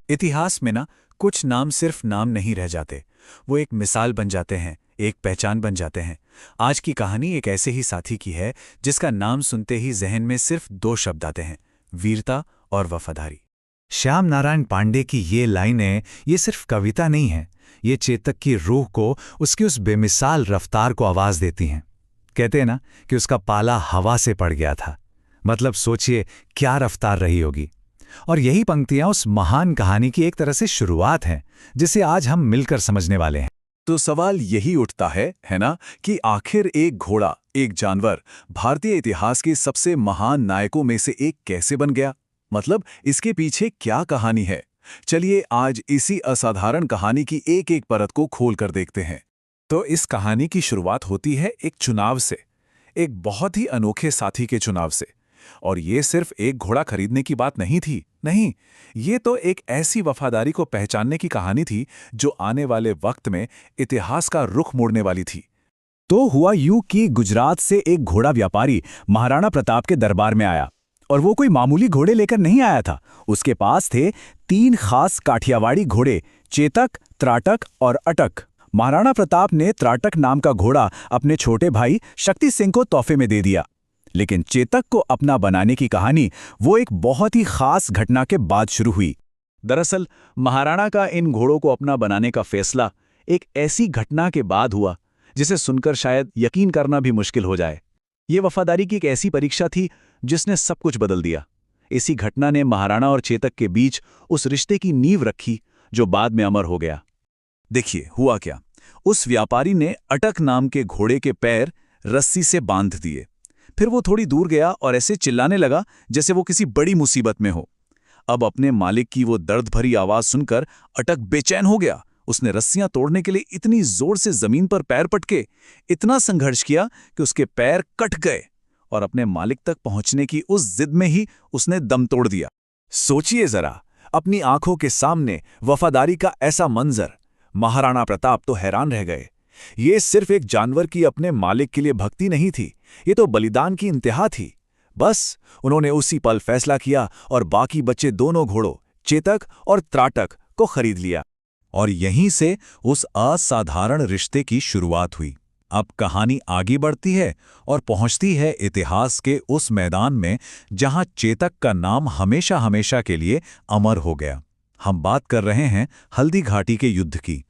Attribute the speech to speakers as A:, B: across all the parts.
A: इतिहास में ना कुछ नाम सिर्फ नाम नहीं रह जाते, वो एक मिसाल बन जाते हैं, एक पहचान बन जाते हैं। आज की कहानी एक ऐसे ही साथी की है जिसका नाम सुनते ही जहन में सिर्फ दो शब्द आते हैं, वीरता और वफादारी। श्याम नारायण पांडे की ये लाइनें ये सिर्फ कविता नहीं है, ये चेतक की रूह को, उसकी उस बेमिसाल रफ्तार को आवाज देती हैं। कहते हैं ना कि उसका पाला हवा से पड़ गया था। मतलब सोचिए क्या रफ्तार रही होगी। और यही पंक्तियां उस महान कहानी की एक तरह से शुरुआत हैं, जिसे आज हम मिलकर समझने वाले हैं।
B: तो सवाल यही उठता है ना, कि आखिर एक घोड़ा, एक जानवर, भारतीय इतिहास के सबसे महान नायकों में से एक कैसे बन गया? मतलब इसके पीछे क्या कहानी है? चलिए आज इसी असाधारण कहानी की एक एक परत को खोल कर देखते हैं। तो इस कहानी की शुरुआत होती है एक चुनाव से, एक बहुत ही अनोखे साथी के चुनाव से। और ये सिर्फ एक घोड़ा खरीदने की बात नहीं थी, नहीं, ये तो एक ऐसी वफादारी को पहचानने की कहानी थी जो आने वाले वक्त में इतिहास का रुख मोड़ने वाली थी।
C: तो हुआ यूं कि गुजरात से एक घोड़ा व्यापारी महाराणा प्रताप के दरबार में आया। और वो कोई मामूली घोड़े लेकर नहीं आया था। उसके पास थे 3 खास काठियावाड़ी घोड़े, चेतक, त्राटक और अटक। महाराणा प्रताप ने त्राटक नाम का घोड़ा अपने छोटे भाई शक्ति सिंह को तोहफे में दे दिया। लेकिन चेतक को अपना बनाने की कहानी वो एक बहुत ही खास घटना के बाद शुरू हुई।
A: दरअसल महाराणा का इन घोड़ों को अपना बनाने का फैसला एक ऐसी घटना के बाद हुआ जिसे सुनकर शायद यकीन करना भी मुश्किल हो जाए। ये वफादारी की एक ऐसी परीक्षा थी जिसने सब कुछ बदल दिया। इसी घटना ने महाराणा और चेतक के बीच उस रिश्ते की नींव रखी जो बाद में अमर हो गया।
B: देखिए हुआ क्या, उस व्यापारी ने अटक नाम के घोड़े के पैर रस्सी से बांध दिए। फिर वो थोड़ी दूर गया और ऐसे चिल्लाने लगा जैसे वो किसी बड़ी मुसीबत में हो। अब अपने मालिक की वो दर्द भरी आवाज सुनकर अटक बेचैन हो गया। उसने रस्सियां तोड़ने के लिए इतनी जोर से जमीन पर पैर पटके, इतना संघर्ष किया कि उसके पैर कट गए और अपने मालिक तक पहुंचने की उस जिद में ही उसने दम तोड़ दिया।
A: सोचिए जरा, अपनी आंखों के सामने वफादारी का ऐसा मंजर। महाराणा प्रताप तो हैरान रह गए। ये सिर्फ एक जानवर की अपने मालिक के लिए भक्ति नहीं थी, ये तो बलिदान की इंतहा थी। बस उन्होंने उसी पल फैसला किया और बाकी बचे दोनों घोड़ों, चेतक और त्राटक, को खरीद लिया।
B: और यहीं से उस असाधारण रिश्ते की शुरुआत हुई। अब कहानी आगे बढ़ती है और पहुंचती है इतिहास के उस मैदान में जहां चेतक का नाम हमेशा हमेशा के लिए अमर हो गया। हम बात कर रहे हैं हल्दी घाटी के युद्ध की।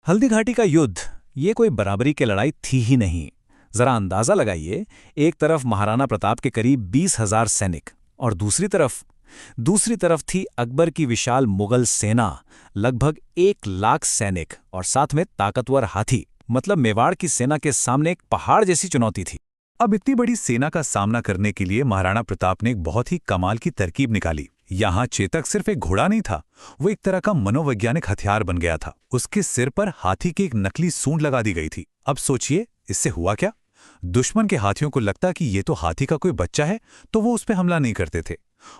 C: हल्दी घाटी का युद्ध ये कोई बराबरी की लड़ाई थी ही नहीं। जरा अंदाजा लगाइए, एक तरफ महाराणा प्रताप के करीब 20,000 सैनिक और दूसरी तरफ थी अकबर की विशाल मुगल सेना, लगभग 1 लाख सैनिक और साथ में ताकतवर हाथी। मतलब मेवाड़ की सेना के सामने एक पहाड़ जैसी चुनौती थी।
B: अब इतनी बड़ी सेना का सामना करने के लिए महाराणा प्रताप ने एक बहुत ही कमाल की तरकीब निकाली। यहाँ चेतक सिर्फ एक घोड़ा नहीं था, वो एक तरह का मनोवैज्ञानिक हथियार बन गया था। उसके सिर पर हाथी की एक नकली सूंड लगा दी गई थी। अब सोचिए इससे हुआ क्या? दुश्मन के हाथियों को लगता कि ये तो हाथी का कोई बच्चा है, तो वो उस पर हमला नहीं करते थे।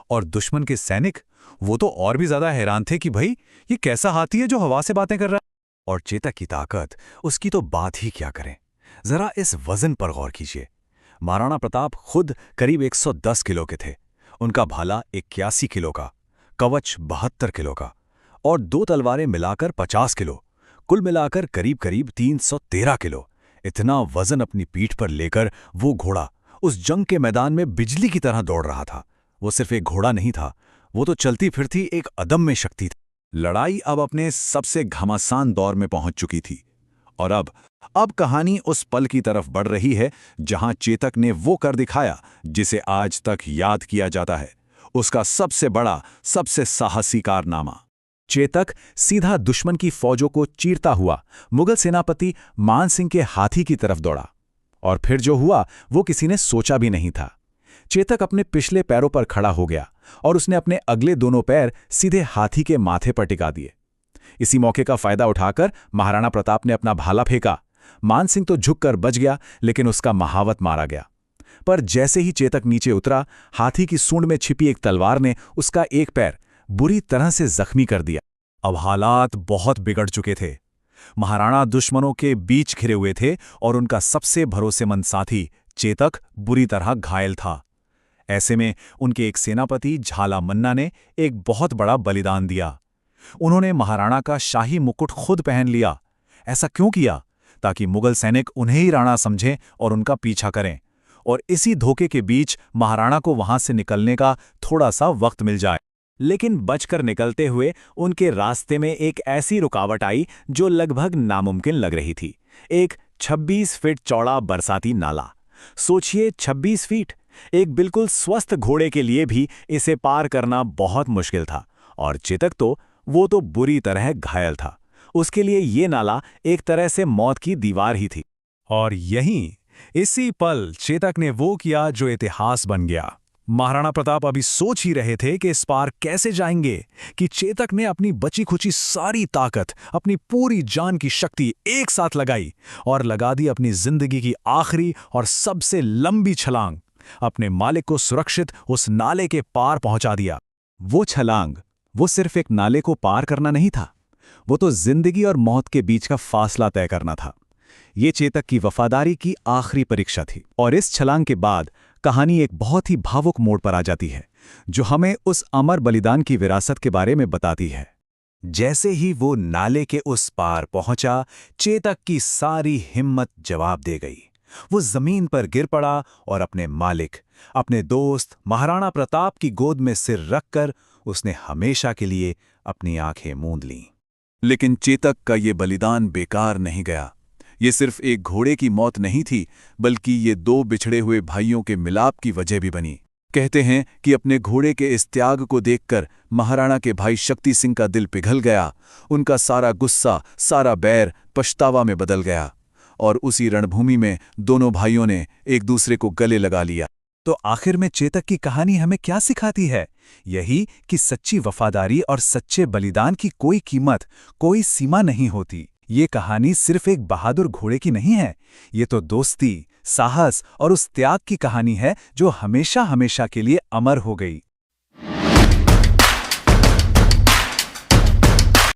B: और दुश्मन के सैनिक, वो तो और भी ज्यादा हैरान थे कि भाई ये कैसा हाथी है जो हवा से बातें कर रहा है।
A: और चेतक की ताकत, उसकी तो बात ही क्या करें। जरा इस वजन पर गौर कीजिए। महाराणा प्रताप खुद करीब 110 किलो के थे, उनका भाला 81 किलो का, कवच 72 किलो का और 2 तलवारें मिलाकर 50 किलो, कुल मिलाकर करीब करीब 313 किलो। इतना वजन अपनी पीठ पर लेकर वो घोड़ा उस जंग के मैदान में बिजली की तरह दौड़ रहा था। वो सिर्फ एक घोड़ा नहीं था, वो तो चलती फिरती एक अदम्य शक्ति थी।
B: लड़ाई अब अपने सबसे घमासान दौर में पहुंच चुकी थी। और अब कहानी उस पल की तरफ बढ़ रही है जहां चेतक ने वो कर दिखाया जिसे आज तक याद किया जाता है, उसका सबसे बड़ा, सबसे साहसी कारनामा।
C: चेतक सीधा दुश्मन की फौजों को चीरता हुआ मुगल सेनापति मान सिंह के हाथी की तरफ दौड़ा। और फिर जो हुआ वो किसी ने सोचा भी नहीं था। चेतक अपने पिछले पैरों पर खड़ा हो गया और उसने अपने अगले दोनों पैर सीधे हाथी के माथे पर टिका दिए। इसी मौके का फायदा उठाकर महाराणा प्रताप ने अपना भाला फेंका। मान सिंह तो झुककर बच गया, लेकिन उसका महावत मारा गया। पर जैसे ही चेतक नीचे उतरा, हाथी की सूंड में छिपी एक तलवार ने उसका एक पैर बुरी तरह से जख्मी कर दिया।
A: अब हालात बहुत बिगड़ चुके थे। महाराणा दुश्मनों के बीच घिरे हुए थे और उनका सबसे भरोसेमंद साथी चेतक बुरी तरह घायल था। ऐसे में उनके एक सेनापति झाला मन्ना ने एक बहुत बड़ा बलिदान दिया।
C: उन्होंने महाराणा का शाही मुकुट खुद पहन लिया। ऐसा क्यों किया? ताकि मुगल सैनिक उन्हें ही राणा समझें और उनका पीछा करें, और इसी धोखे के बीच महाराणा को वहां से निकलने का थोड़ा सा वक्त मिल जाए। लेकिन बचकर निकलते हुए उनके रास्ते में एक ऐसी रुकावट आई जो लगभग नामुमकिन लग रही थी। एक 26 फीट चौड़ा बरसाती नाला। सोचिए, 26 फीट! एक बिल्कुल स्वस्थ घोड़े के लिए भी इसे पार करना बहुत मुश्किल था, और चेतक वो तो बुरी तरह घायल था। उसके लिए ये नाला एक तरह से मौत की दीवार ही थी।
B: और यहीं इसी पल चेतक ने वो किया जो इतिहास बन गया। महाराणा प्रताप अभी सोच ही रहे थे कि इस पार कैसे जाएंगे कि चेतक ने अपनी बची खुची सारी ताकत, अपनी पूरी जान की शक्ति एक साथ लगाई और लगा दी अपनी जिंदगी की आखिरी और सबसे लंबी छलांग। अपने मालिक को सुरक्षित उस नाले के पार पहुंचा दिया।
C: वो छलांग, वो सिर्फ एक नाले को पार करना नहीं था, वो तो जिंदगी और मौत के बीच का फासला तय करना था। ये चेतक की वफादारी की आखिरी परीक्षा थी। और इस छलांग के बाद कहानी एक बहुत ही भावुक मोड़ पर आ जाती है, जो हमें उस अमर बलिदान की विरासत के बारे में बताती है।
A: जैसे ही वो नाले के उस पार पहुंचा, चेतक की सारी हिम्मत जवाब दे गई। वो जमीन पर गिर पड़ा और अपने मालिक, अपने दोस्त महाराणा प्रताप की गोद में सिर रखकर उसने हमेशा के लिए अपनी आंखें मूंद लीं।
B: लेकिन चेतक का ये बलिदान बेकार नहीं गया। ये सिर्फ एक घोड़े की मौत नहीं थी, बल्कि ये दो बिछड़े हुए भाइयों के मिलाप की वजह भी बनी। कहते हैं कि अपने घोड़े के इस त्याग को देखकर महाराणा के भाई शक्ति सिंह का दिल पिघल गया। उनका सारा गुस्सा, सारा बैर पछतावा में बदल गया, और उसी रणभूमि में दोनों भाइयों ने एक दूसरे को गले लगा लिया।
A: तो आखिर में चेतक की कहानी हमें क्या सिखाती है? यही कि सच्ची वफादारी और सच्चे बलिदान की कोई कीमत, कोई सीमा नहीं होती। ये कहानी सिर्फ एक बहादुर घोड़े की नहीं है, ये तो दोस्ती, साहस और उस त्याग की कहानी है जो हमेशा हमेशा के लिए अमर हो गई।